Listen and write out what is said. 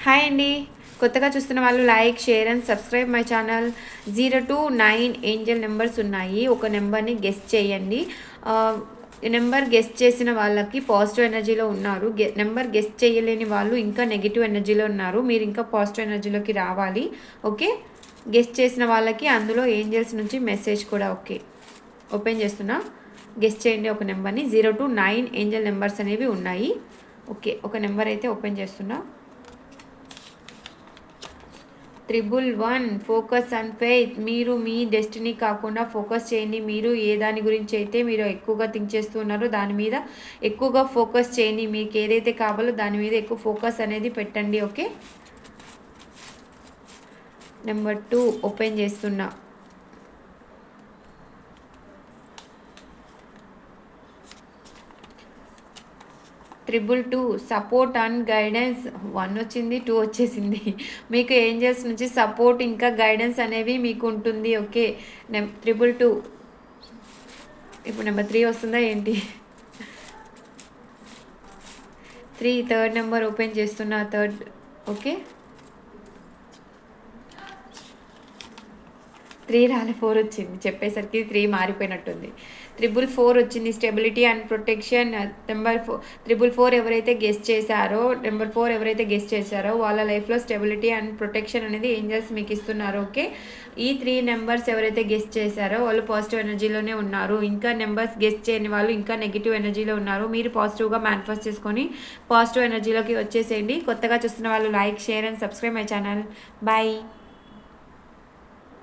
Hi అండి. కొత్తగా చూస్తున్న వాళ్ళు like, share and subscribe my channel. 0 to 9 Angel numbers ఉన్నాయి. ఒక నెంబర్ని గెస్ట్ చేయండి. నెంబర్ గెస్ట్ చేసిన వాళ్ళకి పాజిటివ్ ఎనర్జీలో ఉన్నారు. నెంబర్ గెస్ట్ చేయలేని వాళ్ళు ఇంకా నెగిటివ్ ఎనర్జీలో ఉన్నారు. మీరు ఇంకా పాజిటివ్ ఎనర్జీలోకి రావాలి. ఓకే, గెస్ట్ చేసిన వాళ్ళకి అందులో ఏంజల్స్ నుంచి మెసేజ్ కూడా ఓకే ఓపెన్ చేస్తున్నా. గెస్ట్ చేయండి ఒక నెంబర్ని. 0 to 9 ఏంజల్ నెంబర్స్ అనేవి ఉన్నాయి. ఓకే, ఒక నెంబర్ అయితే ఓపెన్ చేస్తున్నా. 111 ఫోకస్ అండ్ ఫెయిత్. మీరు మీ డెస్టినీ కాకుండా ఫోకస్ చేయండి. మీరు ఏ దాని గురించి అయితే మీరు ఎక్కువగా థింక్ చేస్తున్నారో దాని మీద ఎక్కువగా ఫోకస్ చేయండి. మీకు ఏదైతే కావాలో దాని మీద ఎక్కువ ఫోకస్ అనేది పెట్టండి. ఓకే, నెంబర్ 2 ఓపెన్ చేస్తున్నా. 222 సపోర్ట్ అండ్ గైడెన్స్. 1 వచ్చింది, 2 వచ్చేసింది. మీకు ఏంజల్స్ నుంచి సపోర్ట్ ఇంకా గైడెన్స్ అనేవి మీకు ఉంటుంది. ఓకే, 222. ఇప్పుడు నెంబర్ 3 వస్తుందా ఏంటి? 3 థర్డ్ నెంబర్ ఓపెన్ చేస్తున్నా. థర్డ్ ఓకే, 3 రాలే, 4 వచ్చింది. చెప్పేసరికి 3 మారిపోయినట్టుంది. 444 వచ్చింది. Stability and protection. నెంబర్ 444 ఎవరైతే గెస్ట్ చేశారో, నెంబర్ 4 ఎవరైతే గెస్ట్ చేశారో వాళ్ళ లైఫ్లో స్టెబిలిటీ అండ్ ప్రొటెక్షన్ అనేది ఏంజల్స్ మీకు ఇస్తున్నారు. ఓకే, ఈ 3 నెంబర్స్ ఎవరైతే గెస్ట్ చేశారో వాళ్ళు పాజిటివ్ ఎనర్జీలోనే ఉన్నారు. ఇంకా నెంబర్స్ గెస్ట్ చేయని వాళ్ళు ఇంకా నెగిటివ్ ఎనర్జీలో ఉన్నారు. మీరు పాజిటివ్గా మేనిఫెస్ట్ చేసుకొని పాజిటివ్ ఎనర్జీలోకి వచ్చేసేయండి. కొత్తగా చూస్తున్న వాళ్ళు like, share and subscribe my channel. Bye.